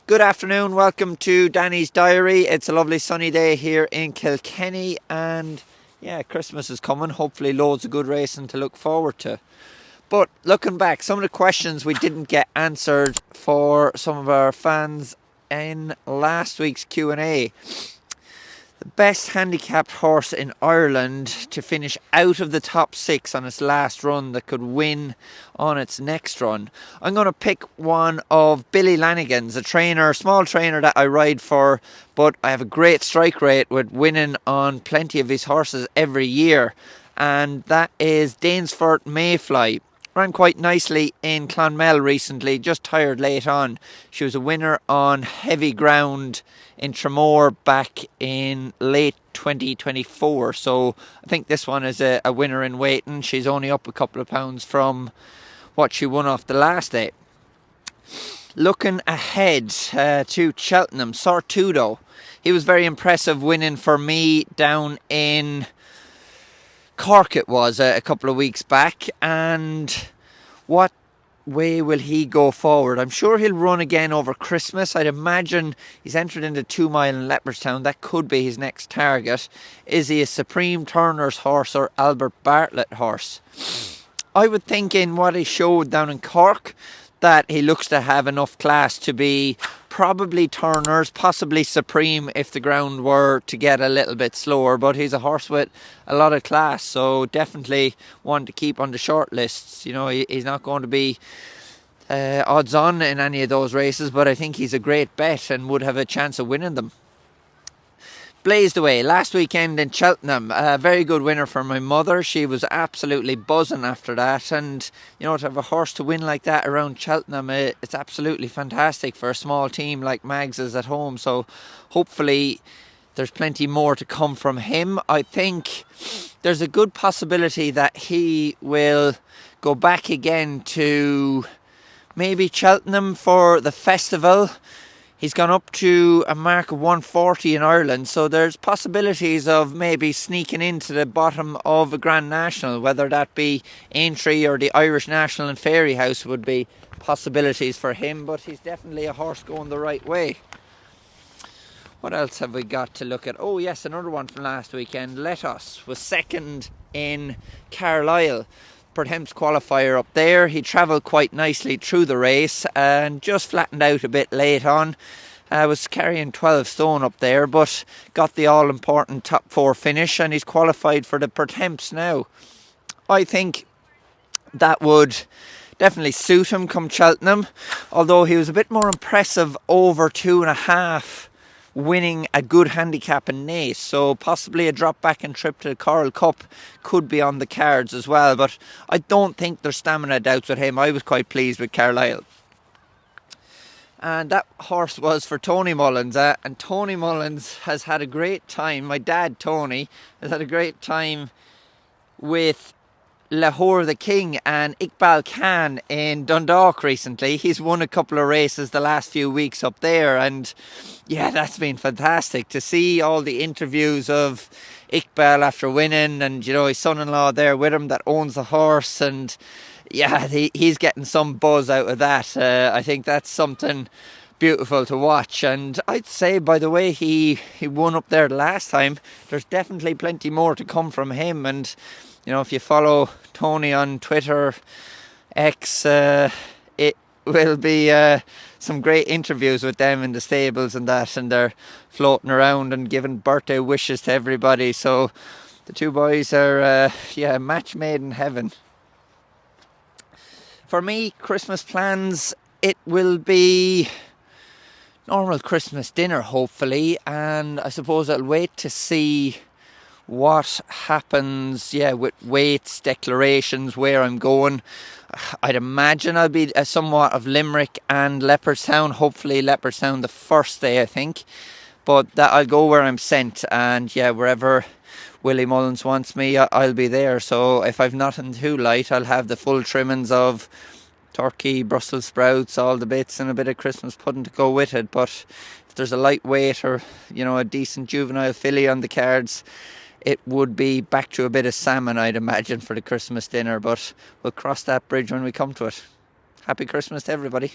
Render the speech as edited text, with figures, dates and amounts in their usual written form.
Good afternoon, welcome to Danny's Diary. It's a lovely sunny day here in Kilkenny and Christmas is coming. Hopefully loads of good racing to look forward to. But looking back, some of the questions we didn't get answered for some of our fans in last week's Q&A. The best handicapped horse in Ireland to finish out of the top six on its last run that could win on its next run. I'm going to pick one of Billy Lanigan's, a small trainer that I ride for, but I have a great strike rate with winning on plenty of his horses every year. And that is Danesfort Mayfly. Ran quite nicely in Clonmel recently, just tired late on. She was a winner on heavy ground in Tramore back in late 2024. So I think this one is a winner in waiting. She's only up a couple of pounds from what she won off the last day. Looking ahead to Cheltenham, Sortudo. He was very impressive winning for me down in Cork it was a couple of weeks back, and what way will he go forward? I'm sure he'll run again over Christmas. I'd imagine he's entered into 2 Mile in Leopardstown. That could be his next target. Is he a Supreme Turner's horse or Albert Bartlett horse? I would think in what he showed down in Cork that he looks to have enough class to be probably Turner's, possibly Supreme if the ground were to get a little bit slower, but he's a horse with a lot of class, so definitely one to keep on the short lists. You know, he's not going to be odds on in any of those races, but I think he's a great bet and would have a chance of winning them. Blazed away last weekend in Cheltenham. A very good winner for my mother. She was absolutely buzzing after that, and you know, to have a horse to win like that around Cheltenham, it's absolutely fantastic for a small team like Mags's at home. So hopefully there's plenty more to come from him. I think there's a good possibility that he will go back again to maybe Cheltenham for the festival. He's gone up to a mark of 140 in Ireland, so there's possibilities of maybe sneaking into the bottom of a Grand National, whether that be Aintree or the Irish National and Fairyhouse would be possibilities for him, but he's definitely a horse going the right way. What else have we got to look at? Oh yes, another one from last weekend. Let Us was second in Carlisle. Pertemps qualifier up there. He travelled quite nicely through the race and just flattened out a bit late on. Was carrying 12 stone up there, but got the all-important top 4 finish, and he's qualified for the Pertemps now. I think that would definitely suit him come Cheltenham, although he was a bit more impressive over 2.5, winning a good handicap in Naas, so possibly a drop back and trip to the Coral Cup could be on the cards as well, but I don't think there's stamina doubts with him. I was quite pleased with Carlisle. And that horse was for Tony Mullins, and Tony Mullins has had a great time. My dad Tony has had a great time with Lahore the King and Iqbal Khan in Dundalk recently. He's won a couple of races the last few weeks up there, and yeah, that's been fantastic to see all the interviews of Iqbal after winning, and you know, his son-in-law there with him that owns the horse, and yeah, he's getting some buzz out of that. I think that's something beautiful to watch, and I'd say by the way he won up there the last time, there's definitely plenty more to come from him. And you know, if you follow Tony on Twitter, X, it will be some great interviews with them in the stables and that, and they're floating around and giving birthday wishes to everybody. So the two boys are a match made in heaven. For me, Christmas plans, it will be normal Christmas dinner hopefully, and I suppose I'll wait to see what happens with weights, declarations, where I'm going. I'd imagine I'll be somewhat of Limerick and Leopardstown. Hopefully Leopardstown the first day, I think, but that I'll go where I'm sent, and wherever Willie Mullins wants me, I'll be there. So if I've nothing too light, I'll have the full trimmings of turkey, Brussels sprouts, all the bits, and a bit of Christmas pudding to go with it. But if there's a lightweight or a decent juvenile filly on the cards, it would be back to a bit of salmon, I'd imagine, for the Christmas dinner, but we'll cross that bridge when we come to it. Happy Christmas to everybody.